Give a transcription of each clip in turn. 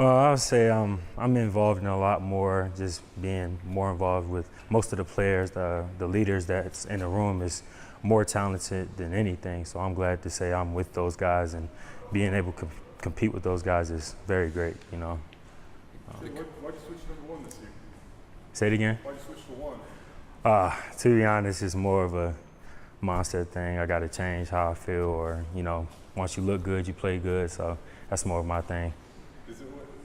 I would say I'm involved in a lot more, just being more involved with most of the players, the leaders that's in the room is more talented than anything. So I'm glad to say I'm with those guys, and being able to compete with those guys is very great, you know. Why'd you switch to number 1 this year? Say it again? Why'd you switch to 1? To be honest, it's more of a mindset thing. I got to change how I feel, or, you know, once you look good, you play good. So that's more of my thing.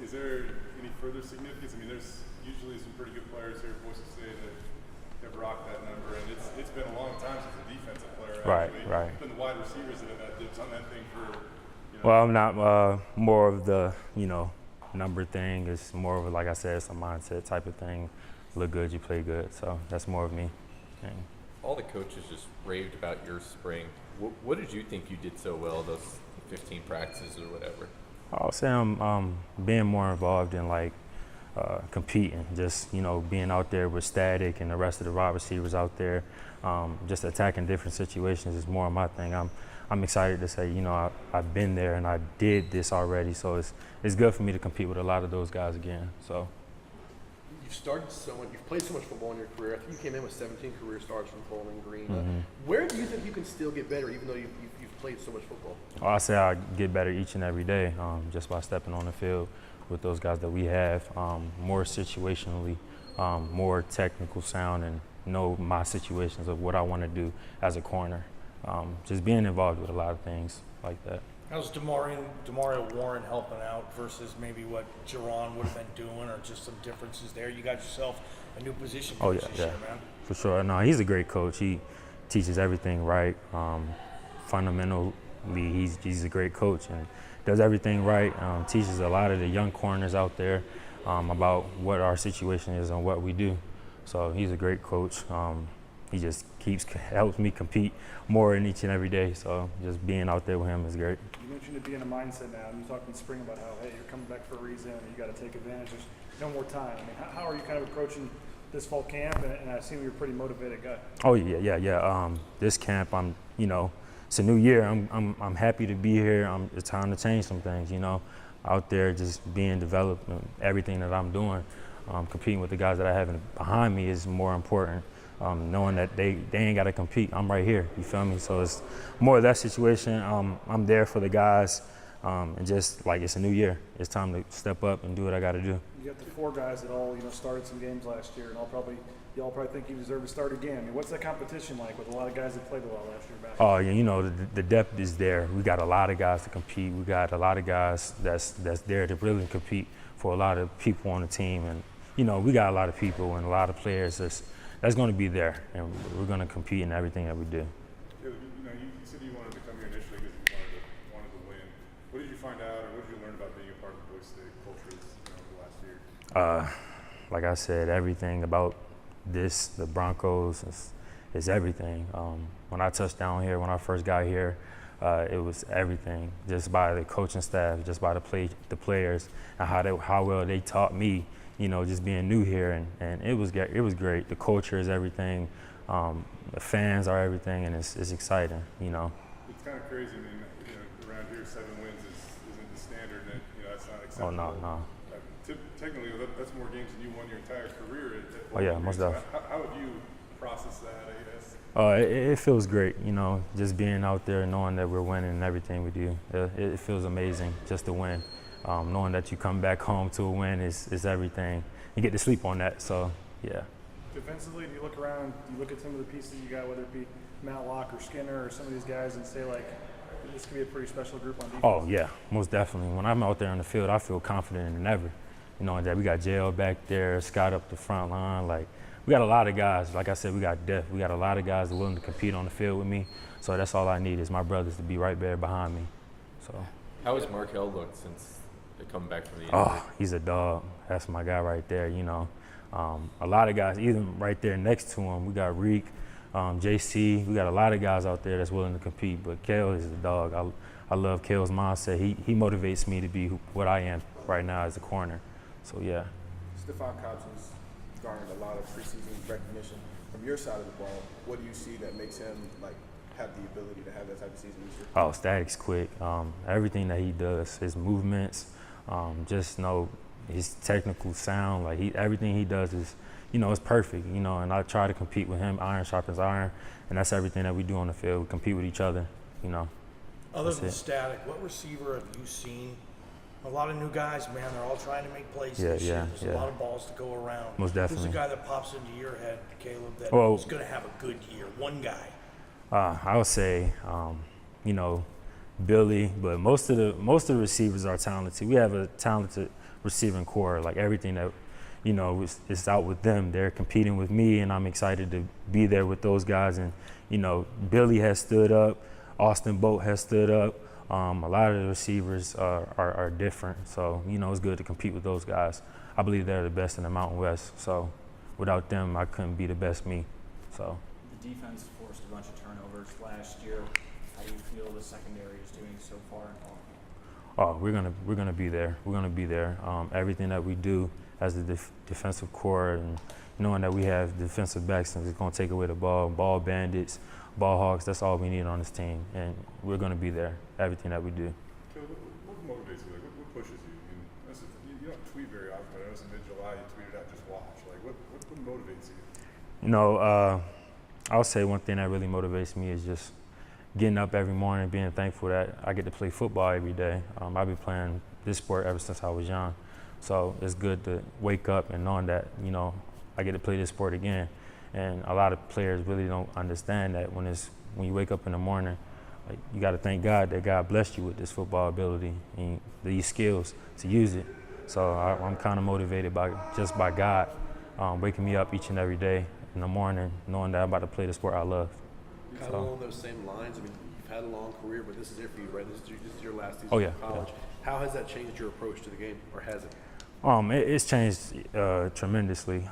Is there any further significance? I mean, there's usually some pretty good players here at Boise State that have rocked that number, and it's been a long time since a defensive player actually. Right. It's been the wide receivers that have had dibs on that thing for, you know. Well, I'm not more of the, you know, number thing. It's more of, like I said, it's a mindset type of thing. Look good, you play good. So that's more of me. All the coaches just raved about your spring. What did you think you did so well, those 15 practices or whatever? I'll say I'm being more involved in, like, competing, just, you know, being out there with Static and the rest of the wide receivers out there, just attacking different situations is more of my thing. I'm excited to say, you know, I've been there and I did this already, so it's good for me to compete with a lot of those guys again. So. You've played so much football in your career. I think you came in with 17 career starts from Bowling Green. Where do you think you can still get better, even though you've played so much football? I say I get better each and every day, just by stepping on the field with those guys that we have, more situationally, more technical sound, and know my situations of what I want to do as a corner. Just being involved with a lot of things like that. How's Demario Warren helping out versus maybe what Jerron would have been doing, or just some differences there? You got yourself a new position coach this year, man. For sure. No, he's a great coach. He teaches everything right. Fundamentally, he's a great coach and does everything right. Teaches a lot of the young corners out there about what our situation is and what we do. So he's a great coach. He just helps me compete more in each and every day. So just being out there with him is great. You mentioned it being a mindset now, and you talked in spring about how, hey, you're coming back for a reason, and you got to take advantage. There's no more time. I mean, how are you kind of approaching this fall camp? And I assume you're a pretty motivated guy. Oh yeah. This camp, you know, it's a new year. I'm happy to be here. It's time to change some things. You know, out there just being developed, and everything that I'm doing, competing with the guys that I have behind me is more important. Knowing that they ain't got to compete. I'm right here, you feel me? So it's more of that situation. I'm there for the guys, and just like it's a new year. It's time to step up and do what I got to do. You got the 4 guys that all, you know, started some games last year, and y'all probably think you deserve to start again. I mean, what's that competition like with a lot of guys that played a lot last year back? Oh, yeah, you know, the depth is there. We got a lot of guys to compete. We got a lot of guys that's there to really compete for a lot of people on the team. And, you know, we got a lot of people and a lot of players that's going to be there, and we're going to compete in everything that we do. You know, you said you wanted to come here initially because you wanted to win. What did you find out, or what did you learn about being a part of the Boise State culture the last year? Like I said, everything about the Broncos is everything. When I touched down here, when I first got here, it was everything. Just by the coaching staff, just by the players, and how well they taught me. You know, just being new here, and it was great. The culture is everything. The fans are everything, and it's exciting. You know. It's kind of crazy. I mean, you know, around here, 7 wins isn't the standard. And you know, that's not acceptable. Oh no. Technically, that's more games than you won your entire career. Oh yeah, most definitely. How have you processed that? I guess. It feels great. You know, just being out there, knowing that we're winning and everything we do. It feels amazing just to win. Knowing that you come back home to a win is everything. You get to sleep on that, so yeah. Defensively, do you look around, do you look at some of the pieces you got, whether it be Matlock or Skinner or some of these guys, and say, like, this could be a pretty special group on defense? Oh, yeah, most definitely. When I'm out there on the field, I feel confident than ever. You know, that we got Jail back there, Scott up the front line. Like, we got a lot of guys. Like I said, we got depth. We got a lot of guys that are willing to compete on the field with me. So that's all I need is my brothers to be right there behind me. So. How has Markel looked since coming back from the injury? Oh, he's a dog. That's my guy right there, you know. A lot of guys, even right there next to him, we got Reek, JC. We got a lot of guys out there that's willing to compete, but Kale is a dog. I love Kale's mindset. He motivates me to be what I am right now as a corner. So, yeah. Stephon Cobbson's garnered a lot of preseason recognition. From your side of the ball, what do you see that makes him, like, have the ability to have that type of season this year? Oh, Static's quick. Everything that he does, his movements, Just know his technical sound, like everything he does is, it's perfect, and I try to compete with him. Iron sharpens iron, and that's everything that we do on the field. We compete with each other, Other That's than it. Static, what receiver have you seen? A lot of new guys, man. They're all trying to make plays Yeah, this year. yeah, There's yeah. a lot of balls to go around. Most definitely. Who's the guy that pops into your head, Caleb, that Well- is going to have a good year? One guy. I would say, Billy, but most of the receivers are talented. We have a talented receiving core. Like everything that, is out with them. They're competing with me, and I'm excited to be there with those guys. And Billy has stood up. Austin Boat has stood up. A lot of the receivers are different. So it's good to compete with those guys. I believe they're the best in the Mountain West. So without them, I couldn't be the best me. So. The defense forced a bunch of turnovers last year. How do you feel the secondary is doing so far in fall? Oh, we're gonna be there. We're gonna be there. Everything that we do as a defensive core, and knowing that we have defensive backs that's gonna take away the ball bandits, ball hogs. That's all we need on this team, and we're gonna be there. Everything that we do. So what motivates you? Like, what pushes you? You don't tweet very often, but I noticed in mid-July you tweeted out, "Just watch." Like, what motivates you? I would say one thing that really motivates me is just getting up every morning, being thankful that I get to play football every day. I've been playing this sport ever since I was young. So it's good to wake up and knowing that, I get to play this sport again. And a lot of players really don't understand that when you wake up in the morning, like, you got to thank God that God blessed you with this football ability and these skills to use it. So I'm kind of motivated by God waking me up each and every day in the morning, knowing that I'm about to play the sport I love. Kind of along those same lines. I mean, you've had a long career, but this is it for you, right? This is your last season of college. Yeah. How has that changed your approach to the game, or has it? It's changed tremendously,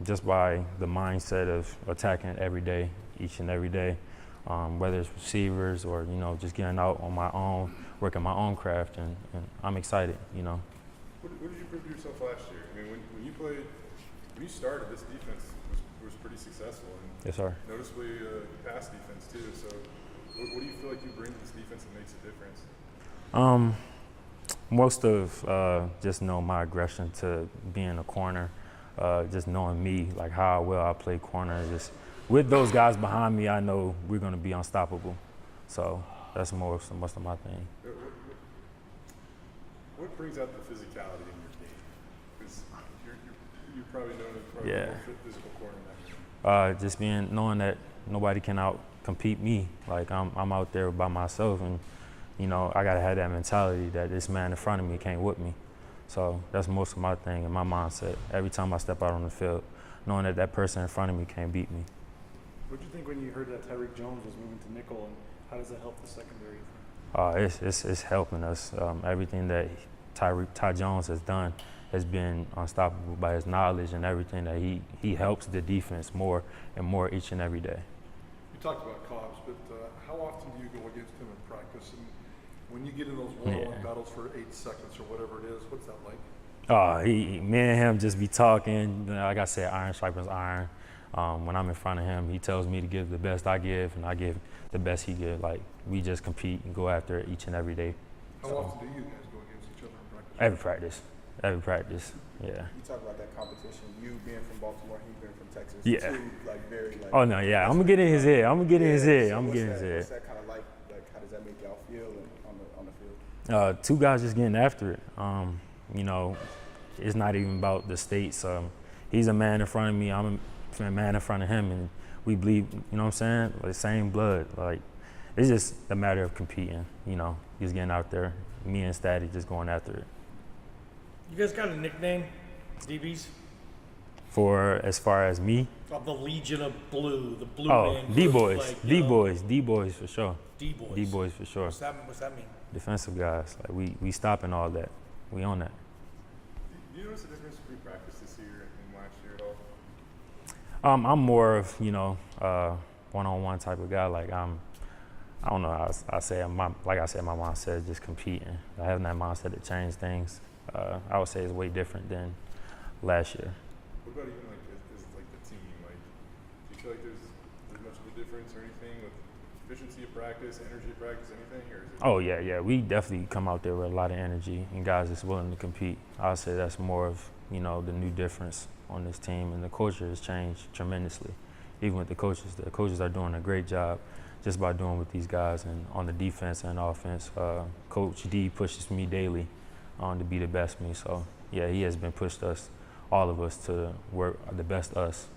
just by the mindset of attacking it every day, each and every day, whether it's receivers or, just getting out on my own, working my own craft, and I'm excited, What did you prove to yourself last year? I mean, when you started, this defense was pretty successful, and Yes, sir. noticeably pass defense too. So, what do you feel like you bring to this defense that makes a difference? Most of just my aggression to being a corner, just knowing me, like how well I play corner. Just with those guys behind me, I know we're going to be unstoppable. So that's most of my thing. What brings out the physicality in your game? Because you're probably known as probably Yeah. the more physical cornerback. Just knowing that nobody can out-compete me. Like I'm out there by myself, and I gotta have that mentality that this man in front of me can't whip me. So that's most of my thing and my mindset. Every time I step out on the field, knowing that person in front of me can't beat me. What did you think when you heard that Tyree Jones was moving to nickel, and how does that help the secondary? It's helping us. Everything that Ty Jones has done has been unstoppable by his knowledge and everything that he helps the defense more and more each and every day. You talked about Cobbs, but how often do you go against him in practice? And when you get in those one-on-one battles for 8 seconds or whatever it is, what's that like? Me and him just be talking. Like I said, iron sharpens iron. When I'm in front of him, he tells me to give the best I give, and I give the best he gives. Like, we just compete and go after it each and every day. How often do you guys go against each other in practice? Every practice, yeah. You talk about that competition. You being from Baltimore, he being from Texas. Yeah. Two, very Oh, no, yeah. I'm going to get in his head. So What's that kind of like? Like, how does that make y'all feel on the field? Two guys just getting after it. It's not even about the states. He's a man in front of me. I'm a man in front of him, and we bleed. You know what I'm saying? Like, same blood. Like, it's just a matter of competing. Just getting out there. Me and Statty just going after it. You guys got a nickname, DBs? For as far as me? Of the Legion of Blue, the Blue Oh, Man. D-boys. Like, D-boys for sure. D-boys. D-boys for sure. What's that mean? Defensive guys. Like, we stopping all that. We on that. Do you notice the difference between practice this year and last year at all? I'm more of, one-on-one type of guy. Like, I don't know how I say, my mindset is just competing. Having that mindset to change things, I would say is way different than last year. What about even as the team? Like, do you feel like there's much of a difference or anything with efficiency of practice, energy of practice, anything? Or is it Oh yeah. We definitely come out there with a lot of energy and guys that's willing to compete. I'll say that's more of the new difference on this team, and the culture has changed tremendously. Even with the coaches are doing a great job just by doing with these guys, and on the defense and offense. Coach D pushes me daily to be the best me. So yeah, he has been pushed all of us to work the best us.